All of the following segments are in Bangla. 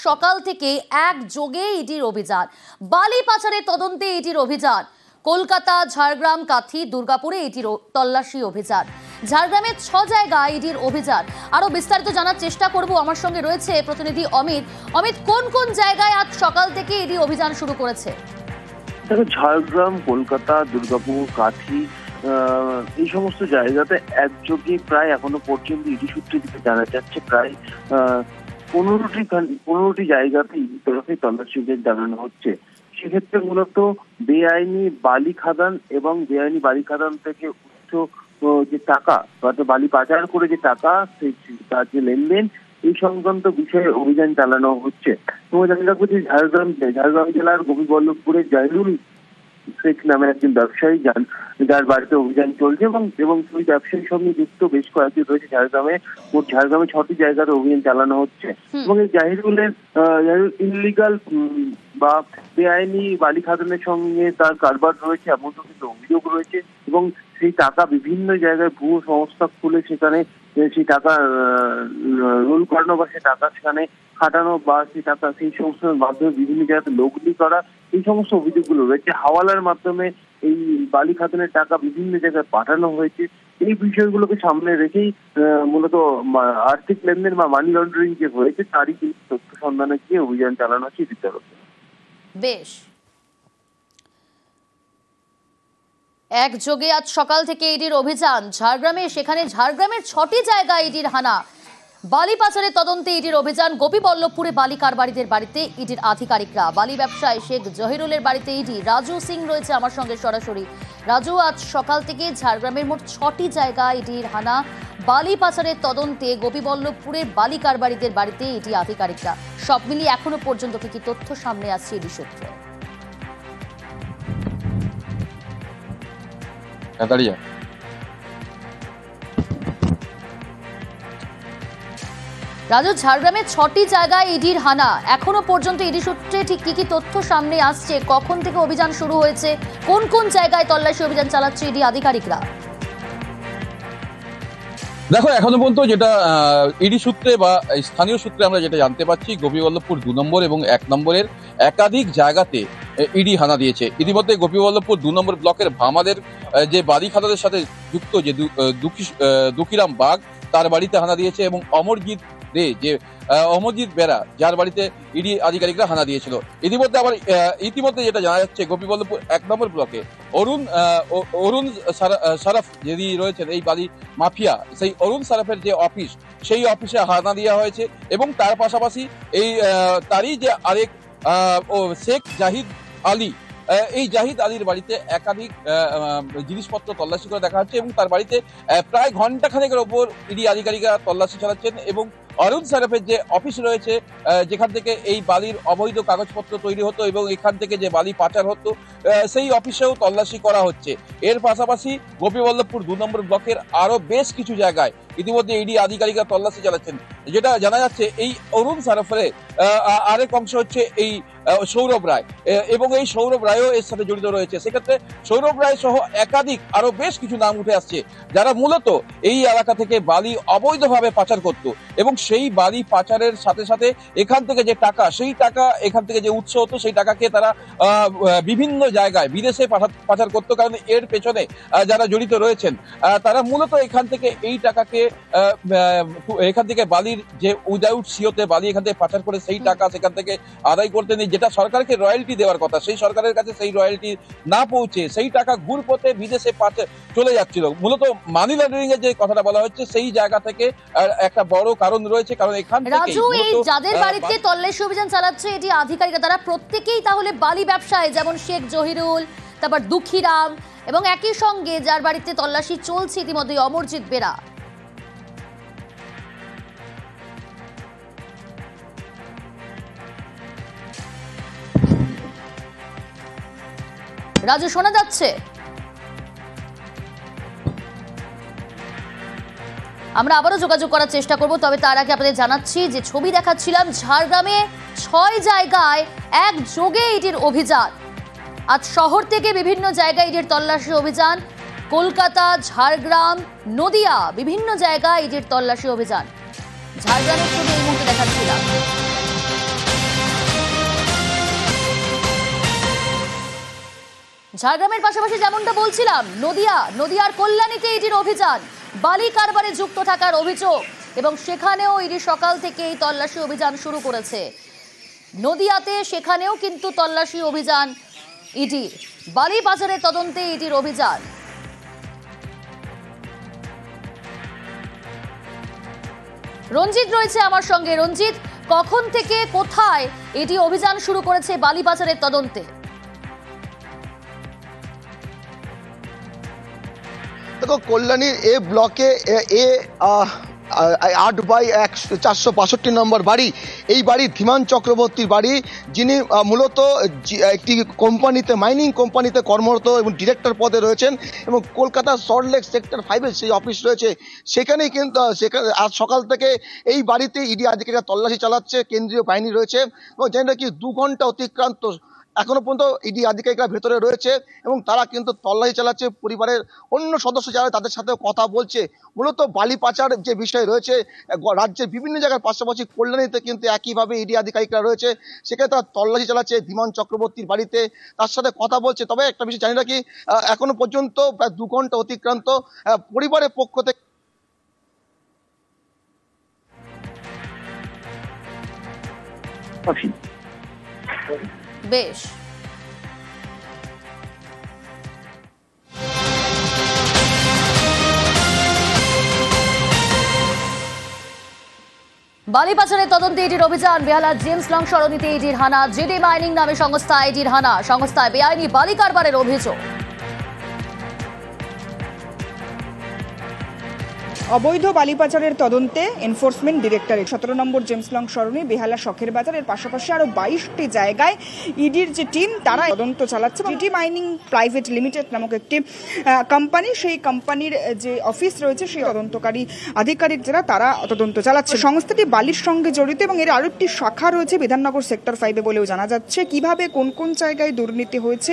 সকাল থেকে একযোগে ইডির অভিযান, বালি পাচারের তদন্তে ইডির অভিযান। কলকাতা, ঝাড়গ্রাম, কাথি, দুর্গাপুরে ইডির তল্লাশি অভিযান। ঝাড়গ্রামের 6 জায়গায় ইডির অভিযান। আরো বিস্তারিত জানার চেষ্টা করব, আমার সঙ্গে রয়েছে প্রতিনিধি অমিত। অমিত, কোন কোন জায়গায় আজ সকাল থেকে ইডি অভিযান শুরু করেছে? দেখো, ঝাড়গ্রাম, কলকাতা, দুর্গাপুর, কাথি এই সমস্ত জায়গাতে একযোগে প্রায় এখনো পর্যন্ত ইডি সূত্রে জানা যাচ্ছে প্রায় 15টি জায়গাতে ইডির তরফে তল্লাশি অভিযান চালানো হচ্ছে। সেক্ষেত্রে মূলত বেআইনি বালি খাদান এবং বেআইনি বালি খাদান থেকে উচ্চ যে টাকা, অর্থাৎ বালি পাচার করে যে টাকা, সেই তার যে লেনদেন, এই সংক্রান্ত বিষয়ে অভিযান চালানো হচ্ছে। তোমরা জানি রাখবো যে ঝাড়গ্রাম জেলার গোপীবল্লভপুরে জাহিরুল শেখ নামে একজন ব্যবসায়ী যার বাড়িতে অভিযান চলছে এবং সেই ব্যবসায়ীর সঙ্গে যুক্ত বেশ কয়েকজন রয়েছে ঝাড়গ্রামে। 6টি জায়গাতে অভিযান চালানো হচ্ছে এবং এই জাহিরুল ইনলিগাল বা বেআইনি বালি খাদানের সঙ্গে তার কারবার রয়েছে এমন কিছু অভিযোগ রয়েছে এবং সেই টাকা বিভিন্ন জায়গায় ভুয়ো সংস্থা খুলে সেখানে সেই টাকা রোল করানো বা সে টাকা সেখানে খাটানো বা সেই টাকা সেই সংস্থার মাধ্যমে বিভিন্ন জায়গাতে লগ্নি করা, এই সমস্ত অভিযোগগুলো রয়েছে। হাওয়ালার মাধ্যমে এই বালি খাদানের টাকা বিভিন্ন জায়গায় পাঠানো হয়েছে। এই বিষয়গুলোকে সামনে রেখেই মূলত আর্থিক লেনদেন বা মানি লন্ডারিং যে হয়েছে তারই কিন্তু তথ্য সন্ধানে গিয়ে অভিযান চালানো হচ্ছে ইডির তরফে। বেশ, একযোগে আজ সকাল থেকে ইডির অভিযান ঝাড়গ্রামে। সেখানে ঝাড়গ্রামের 6টি জায়গায় ইডির হানা। বালি পাচারের তদন্তে ইডির অভিযান। গোপীবল্লভপুরে বালি কারবারিদের বাড়িতে ইডির আধিকারিকরা। বালি ব্যবসায়ী শেখ জহিরুলের বাড়িতে ইডি। রাজু সিং রয়েছে আমার সঙ্গে সরাসরি। রাজু, আজ সকাল থেকে ঝাড়গ্রামের মোট 6টি জায়গায় ইডির হানা। বালি পাচারের তদন্তে গোপীবল্লভপুরের বালি কারবারিদের বাড়িতে ইডি আধিকারিকরা। সব মিলিয়ে এখনো পর্যন্ত কি কি তথ্য সামনে আসছে ইডি সূত্রে? রাজু, ঝাড়গ্রামের 6টি জায়গায় ইডির হানা। এখনো পর্যন্ত ইডি সূত্রে ঠিক কি কি তথ্য সামনে আসছে? কখন থেকে অভিযান শুরু হয়েছে? কোন কোন জায়গায় তল্লাশি অভিযান চালাচ্ছে ইডি আধিকারিকরা? দেখো, এখনো পর্যন্ত যেটা ইডি সূত্রে বা স্থানীয় সূত্রে আমরা যেটা জানতে পারছি, গোপীবল্লভপুর 2 নম্বর এবং 1 নম্বরের একাধিক জায়গাতে ইডি হানা দিয়েছে। ইতিমধ্যে গোপীবল্লভপুর 2 নম্বর ব্লকের ভামাদের যে বালি খাদানের সাথে যুক্ত যে দুঃখিরাম বাগ, তার বাড়িতে হানা দিয়েছে এবং অমরজিৎ দে, যে অমরজিৎ বেরা, যার বাড়িতে ইডি আধিকারিকরা হানা দিয়েছিল। ইতিমধ্যে যেটা জানা যাচ্ছে, গোপীবল্লভপুর 1 নম্বর ব্লকে অরুণ সারাফ যিনি রয়েছেন এই বালি মাফিয়া, সেই অরুণ সারাফের যে অফিস, সেই অফিসে হানা দেওয়া হয়েছে এবং তার পাশাপাশি তারই যে আরেক শেখ জাহিদ আলী, এই জাহিদ আলীর বাড়িতে একাধিক জিনিসপত্র তল্লাশি করে দেখা হচ্ছে এবং তার বাড়িতে প্রায় ঘন্টাখানেকের ওপর ইডি আধিকারিকরা তল্লাশি চালাচ্ছেন এবং অরুণ সারাফের যে অফিস রয়েছে, যেখান থেকে এই বালির অবৈধ কাগজপত্র তৈরি হতো এবং এখান থেকে যে বালি পাচার হতো, সেই অফিসেও তল্লাশি করা হচ্ছে। এর পাশাপাশি গোপীবল্লভপুর 2 নম্বর ব্লকের আরো বেশ কিছু জায়গায় ইতিমধ্যে ইডি আধিকারিকরা তল্লাশি চালাচ্ছেন। যেটা জানা যাচ্ছে, এই অরুণ সারাফের আরেক অংশ হচ্ছে এই সৌরভ রায় এবং এই সৌরভ রায়ও এর সাথে জড়িত রয়েছে। সেক্ষেত্রে সৌরভ রায় সহ একাধিক আরো বেশ কিছু নাম উঠে আসছে, যারা মূলত এই এলাকা থেকে বালি অবৈধভাবে পাচার করত এবং সেই বালি পাচারের সাথে সাথে এখান থেকে যে টাকা, সেই টাকা এখান থেকে যে উৎস হতো, সেই টাকাকে তারা বিভিন্ন জায়গায় বিদেশে পাচার করতো। কারণ এর পেছনে যারা জড়িত রয়েছেন, তারা মূলত এখান থেকে এই টাকাকে এখান থেকে বালির যে উইদাউট সিওতে বালি এখান থেকে পাচার করে সেই টাকা সেখান থেকে আদায় করতে নেই, যেটা সরকারকে রয়্যালটি দেওয়ার কথা, সেই সরকারের কাছে সেই রয়্যালটি না পৌঁছে সেই টাকা ঘুরপথে বিদেশে চলে যাচ্ছিল। মূলত মানি লন্ডারিং এর যে কথাটা বলা হচ্ছে, সেই জায়গা থেকে একটা বড় কারণ রয়েছে। কারণ এখান থেকে রাজু, এই যাদের বাড়িতে তল্লাশি অভিযান চালাচ্ছে এটি আধিকারিকরা, তারা প্রত্যেকেই তাহলে বালি ব্যবসায়ী, যেমন শেখ জহিরুল, তারপর দুঃখিরাম এবং একই সঙ্গে যার বাড়িতে তল্লাশি চলছে ইতিমধ্যে অমরজিৎ বেরা। রাজু, শোনা যাচ্ছে? আমরা আবারও যোগাযোগ করার চেষ্টা করব, তবে তার আগে আপনাদের জানাচ্ছি যে ছবি দেখাচ্ছিলাম, ঝাড়গ্রামে 6 জায়গায় একযোগে ইডির অভিযান। আজ শহর থেকে বিভিন্ন জায়গায় ইডির তল্লাশি অভিযান। কলকাতা, ঝাড়গ্রাম, নদিয়া, বিভিন্ন জায়গায় ইডির তল্লাশি অভিযান। ঝাড়গ্রামের ছবি এই মুহূর্তে দেখাচ্ছিলাম। ঝাড়গ্রামের পাশাপাশি যেমনটা বলছিলাম নদিয়ার কল্যাণীতে ইডির অভিযান, বালি কারবারে যুক্ত থাকার অভিযোগ এবং সেখানেও ইডি সকাল থেকে এই তল্লাশি অভিযান শুরু করেছে। নদিয়াতে সেখানেও কিন্তু তল্লাশি অভিযান ইডির, বালি পাচারের তদন্তে ইডির অভিযান। রঞ্জিত রয়েছে আমার সঙ্গে। রঞ্জিত, কখন থেকে কোথায় ইডি অভিযান শুরু করেছে বালি পাচারের তদন্তে? দেখো, কল্যাণীর এ ব্লকে 8/465 নম্বর বাড়ি, এই বাড়ি ধীমান চক্রবর্তীর বাড়ি, যিনি মূলত একটি কোম্পানিতে, মাইনিং কোম্পানিতে কর্মরত এবং ডিরেক্টর পদে রয়েছেন এবং কলকাতা সল্টলেক সেক্টর 5-এর সেই অফিস রয়েছে, সেখানেই কিন্তু আজ সকাল থেকে এই বাড়িতে ইডি আধিকারিকরা তল্লাশি চালাচ্ছে। কেন্দ্রীয় বাহিনী রয়েছে এবং জানি না কি 2 ঘন্টা অতিক্রান্ত, এখনো পর্যন্ত ইডি আধিকারিকরা ভেতরে রয়েছে এবং তারা কিন্তু তল্লাশি চালাচ্ছে। পরিবারের অন্য সদস্য যারা তাদের সাথে কথা বলছে। মূলত বালি পাচার যে বিষয় রয়েছে রাজ্যের বিভিন্ন জায়গার পাশাপাশি কল্যাণীতে কিন্তু একইভাবে ইডি আধিকারিকরা রয়েছে, সেখানে তারা তল্লাশি চালাচ্ছে ধীমান চক্রবর্তীর বাড়িতে, তার সাথে কথা বলছে। তবে একটা বিষয় জানি না কি, এখনো পর্যন্ত প্রায় 2 ঘন্টা অতিক্রান্ত, পরিবারের পক্ষ থেকে বেশ, বালি পাচারের তদন্তে ইডির অভিযান। বেহালার জেমস লং সরণিতে ইডির হানা, জেডি মাইনিং নামে সংস্থা ইডির হানা, সংস্থায় বেআইনি বালি কারবারের অভিযোগ। অবৈধ বালি পাচারের তদন্তে এনফোর্সমেন্ট ডিরেক্টরেট 17 নম্বর জেমস লং সরণি, বেহালা শখের বাজারের পাশাপাশি আরো 22টি জায়গায় ইডির যে টিম তারা তদন্ত চালাচ্ছে। জিটি মাইনিং প্রাইভেট লিমিটেড নামক একটি কোম্পানি, সেই কোম্পানির যে অফিস রয়েছে সেই তদন্তকারী আধিকারিক যারা তারা তদন্ত চালাচ্ছে। সংস্থাটি বালির সঙ্গে জড়িত এবং এর আরো একটি শাখা রয়েছে বিধাননগর সেক্টর 5-এ বলেও জানা যাচ্ছে। কিভাবে কোন কোন জায়গায় দুর্নীতি হয়েছে,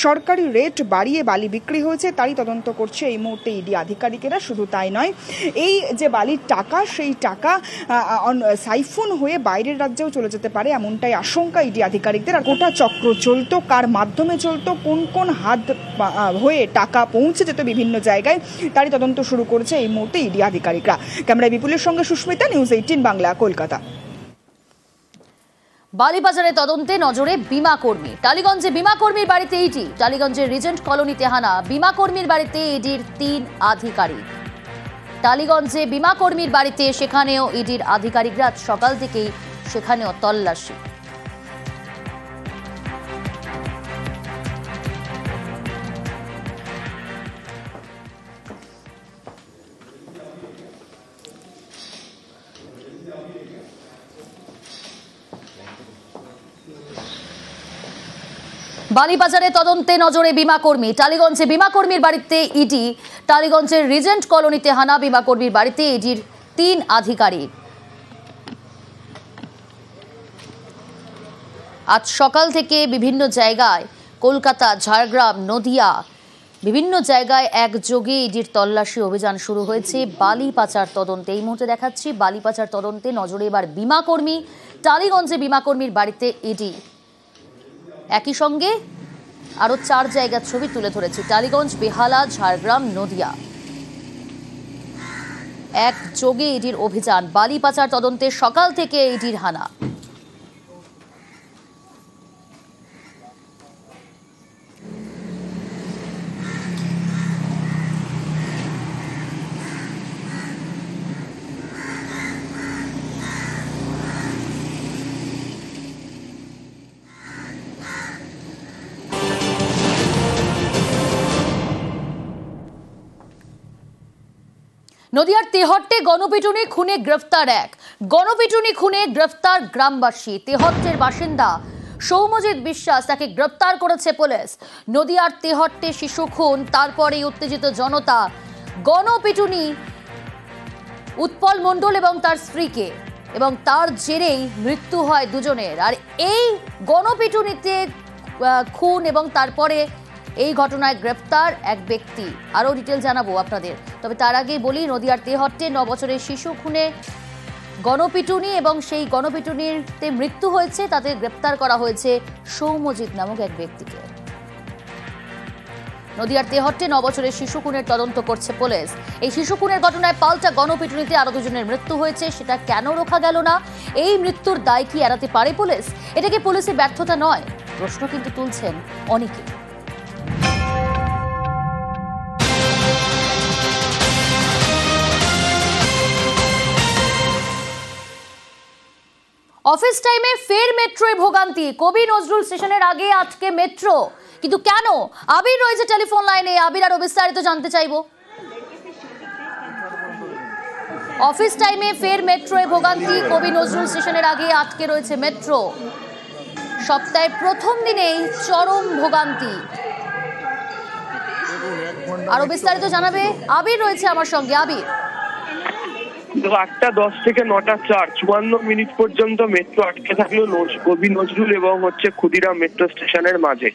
সরকারি রেট বাড়িয়ে বালি বিক্রি হয়েছে, তারই তদন্ত করছে এই মুহূর্তে ইডি আধিকারিকেরা। শুধু তাই নয়, এই যে বালির টাকা, সেই টাকা সাইফুন হয়ে বাইরের রাজ্যেও চলে যেতে পারে এমনটাই আশঙ্কা ইডি আধিকারিকদের। আর গোটা চক্র চলতো, কার মাধ্যমে চলতো, কোন কোন হাত হয়ে টাকা পৌঁছে যেত বিভিন্ন জায়গায়, তারই তদন্ত শুরু করেছে এই মুহূর্তে ইডি আধিকারিকরা। ক্যামেরায় বিপুলের সঙ্গে সুস্মিতা, নিউজ 18 বাংলা, কলকাতা। বালি পাচারের তদন্তে নজরে বিমা কর্মী, টালিগঞ্জে বিমা কর্মীর বাড়িতে ইডি, টালিগঞ্জের রিজেন্ট কলোনিতে হানা, বিমা কর্মীর বাড়িতে ইডির 3 আধিকারিক। টালিগঞ্জে বিমা কর্মীর বাড়িতে, সেখানেও ইডির আধিকারিকরা সকাল থেকেই সেখানেও তল্লাশি। বালি পাচারের তদন্তে নজরে বিমা কর্মী, টালিগঞ্জে বিমা কর্মীর বাড়িতে ইডি, টালিগঞ্জের রিজেন্ট কলোনিতে হানা, বিমা কর্মীর বাড়িতে ইডির 3 আধিকারিক। আজ সকাল থেকে বিভিন্ন জায়গায়, কলকাতা, ঝাড়গ্রাম, নদিয়া, বিভিন্ন জায়গায় একযোগে ইডির তল্লাশি অভিযান শুরু হয়েছে বালি পাচার তদন্তে। এই মুহূর্তে দেখাচ্ছি বালি পাচার তদন্তে নজরে এবার বিমা কর্মী, টালিগঞ্জে বিমা কর্মীর বাড়িতে ইডি। একই সঙ্গে আরো 4 জায়গার ছবি তুলে ধরেছি, টালিগঞ্জ, বেহালা, ঝাড়গ্রাম, নদিয়া। একযোগে ইডির অভিযান, বালি পাচার তদন্তে সকাল থেকে ইডির হানা। নদিয়ার তেহট্টে গণপিটুনি খুনে গ্রেফতার এক, গণপিটুনি খুনে গ্রেফতার গ্রামবাসী। তেহট্টের বাসিন্দা সৌম্যজিৎ বিশ্বাস, তাকে গ্রেফতার করেছে পুলিশ। নদিয়ার তেহট্টে শিশু খুন, তারপরে উত্তেজিত জনতা, গণপিটুনি উৎপল মণ্ডল এবং তার স্ত্রীকে, এবং তার জেরেই মৃত্যু হয় দুজনের। আর এই গণপিটুনিতে খুন এবং তারপরে এই ঘটনায় গ্রেফতার এক ব্যক্তি। আরও ডিটেল জানাবো আপনাদের, তবে তার আগে বলি, নদিয়ার তেহট্টে 9 বছরের শিশু খুনে গণপিটুনি এবং সেই গণপিটুনিতে মৃত্যু হয়েছে, তাতে গ্রেফতার করা হয়েছে সৌম্যজিৎ নামক এক ব্যক্তিকে। নদিয়ার তেহট্টে 9 বছরের শিশু খুনের তদন্ত করছে পুলিশ। এই শিশু খুনের ঘটনায় পাল্টা গণপিটুনিতে আরো 2 জনের মৃত্যু হয়েছে, সেটা কেন রোখা গেল না? এই মৃত্যুর দায় কি এড়াতে পারে পুলিশ? এটা কি পুলিশের ব্যর্থতা নয়? প্রশ্ন কিন্তু তুলছেন অনেকে। অফিস টাইমে ফের মেট্রোয় ভোগান্তি। কবি নজরুল স্টেশনের আগে আটকে মেট্রো, কিন্তু কেন? আবির রয়েছে টেলিফোন লাইনে, আবির আরো বিস্তারিত জানতে চাইবো। অফিস টাইমে ফের মেট্রোয় ভোগান্তি, কবি নজরুল স্টেশনের আগে আটকে রয়েছে মেট্রো। সপ্তাহের প্রথম দিনেই চরম ভোগান্তি। আরো বিস্তারিত জানাবে আবির রয়েছে আমার সঙ্গে। আবির, 8টা 10 থেকে 9টা 4 54 মিনিট পর্যন্ত মেট্রো আটকে থাকলো কবি নজরুল এবং ক্ষুদিরাম মেট্রো স্টেশনের মাঝে।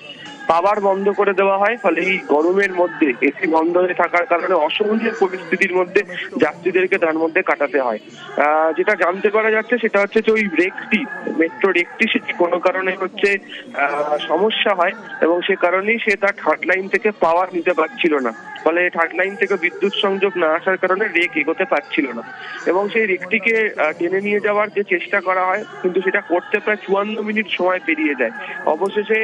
পাওয়ার বন্ধ করে দেওয়া হয়, ফলে এই গরমের মধ্যে এসি বন্ধ হয়ে থাকার কারণে অসহনীয় পরিস্থিতির মধ্যে যাত্রীদেরকে তার মধ্যে কাটাতে হয়। যেটা জানতে পারা যাচ্ছে সেটা হচ্ছে যে ওই রেকটি, মেট্রো রেকটি, সেটি কোনো কারণে সমস্যা হয় এবং সে কারণেই সে তার থার্ড লাইন থেকে পাওয়ার নিতে পারছিল না। ফলে থার্ড লাইন থেকে বিদ্যুৎ সংযোগ না আসার কারণে রেক এগোতে পারছিল না এবং সেই রেকটিকে টেনে নিয়ে যাওয়ার যে চেষ্টা করা হয়, কিন্তু সেটা করতে প্রায় 54 মিনিট সময় পেরিয়ে যায়। অবশেষে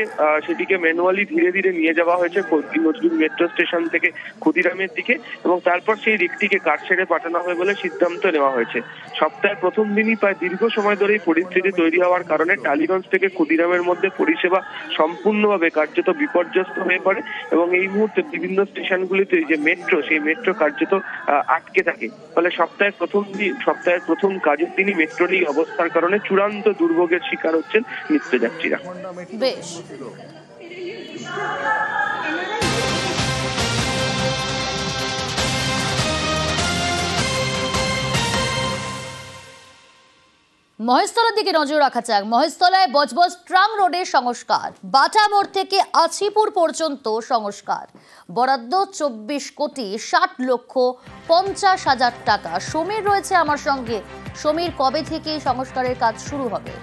সেটিকে ম্যানুয়ালি ধীরে ধীরে নিয়ে যাওয়া হয়েছে নজরুল মেট্রো স্টেশন থেকে ক্ষুদিরামের দিকে এবং তারপর সেই রেকটিকে কাটছেড়ে পাঠানো হবে বলে সিদ্ধান্ত নেওয়া হয়েছে। সপ্তাহের প্রথম দিনই প্রায় দীর্ঘ সময় ধরে এই পরিস্থিতি তৈরি হওয়ার কারণে টালিগঞ্জ থেকে ক্ষুদিরামের মধ্যে পরিষেবা সম্পূর্ণভাবে কার্যত বিপর্যস্ত হয়ে পড়ে এবং এই মুহূর্তে বিভিন্ন স্টেশনগুলিতে যে মেট্রো, সেই মেট্রো কার্যত আটকে থাকে। ফলে সপ্তাহের প্রথম কাজের দিনই মেট্রো নেই অবস্থার কারণে চূড়ান্ত দুর্ভোগের শিকার হচ্ছেন নিত্যযাত্রীরা। বেশ। মহেশতলার দিকে নজর রাখা যাক। মহেশতলায় বজবজ ট্রাং রোডের সংস্কার, বাটা মোড় থেকে আছিপুর পর্যন্ত সংস্কার, বরাদ্দ 24,60,50,000 টাকা। সমীর রয়েছে আমার সঙ্গে। সমীর, কবে থেকে সংস্কারের কাজ শুরু হবে?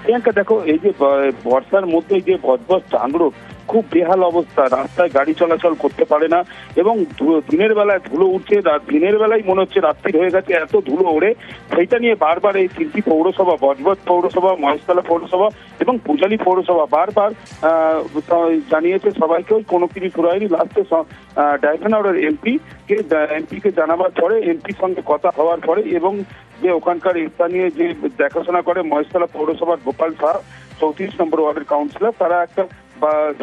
প্রিয়াঙ্কা, দেখো, এই যে বর্ষার মধ্যে যে বজবজ ট্রাং রোড খুব বেহাল অবস্থা, রাস্তায় গাড়ি চলাচল করতে পারে না এবং দিনের বেলায় ধুলো উঠছে, দিনের বেলায় মনে হচ্ছে রাত্রি হয়ে গেছে, এত ধুলো ওড়ে। সেইটা নিয়ে বারবার এই 3টি পৌরসভা, বজবজ পৌরসভা, মহেশতলা পৌরসভা এবং পূজালী পৌরসভা বারবার জানিয়েছে সবাইকে, ওই কোনো কিছু শুরু হয়নি। লাস্টে ডায়মন্ড এমপিকে জানাবার পরে, এমপির সঙ্গে কথা হওয়ার পরে এবং যে ওখানকার স্থানীয় যে দেখাশোনা করে মহেশতলা পৌরসভার গোপাল শাহ, 34 নম্বর ওয়ার্ডের কাউন্সিলর, তারা একটা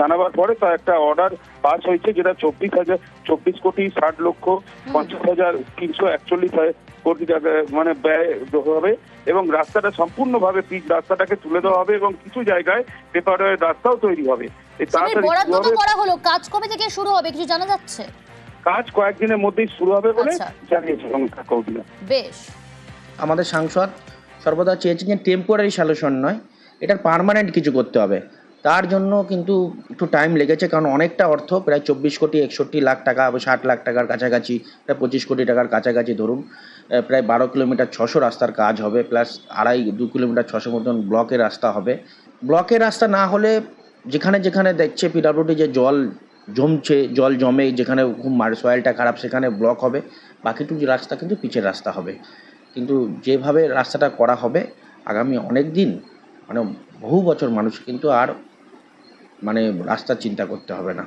জানাবার পরে তার একটা অর্ডার পাস হয়েছে, যেটা 24,60,50,341 কোটি টাকা মানে ব্যয় হবে এবং রাস্তাটা সম্পূর্ণভাবে পিচ রাস্তাটাকে তুলে দেওয়া হবে এবং কিছু জায়গায় পেপারের রাস্তাও তৈরি হবে। বরাদ্দ তো করা হলো, কাজ কবে থেকে শুরু হবে কিছু জানা যাচ্ছে? কাজ কয়েকদিনের মধ্যেই শুরু হবে বলে জানিয়েছে সংস্থা কৌটিনা। বেশ। আমাদের সাংসদ সর্বদা চেয়েছেন যে টেম্পোরারি সলিউশন নয়, এটার পার্মানেন্ট কিছু করতে হবে। তার জন্য কিন্তু একটু টাইম লেগেছে, কারণ অনেকটা অর্থ, প্রায় 24,61,00,000 টাকা, 60 লাখ টাকার কাছাকাছি, প্রায় 25 কোটি টাকার কাছাকাছি ধরুন। প্রায় 12 কিলোমিটার 600 রাস্তার কাজ হবে, প্লাস 2 কিলোমিটার 600 মতন ব্লকের রাস্তা হবে। ব্লকের রাস্তা না হলে যেখানে যেখানে দেখছে পিডব্লিউডি যে জল জমে, যেখানে খুব সয়েলটা খারাপ, সেখানে ব্লক হবে। বাকিটুকু রাস্তা কিন্তু পিচের রাস্তা হবে। কিন্তু যেভাবে রাস্তাটা করা হবে, আগামী অনেক দিন, মানে বহু বছর মানুষ কিন্তু আর রাস্তার চিন্তা করতে হবে না।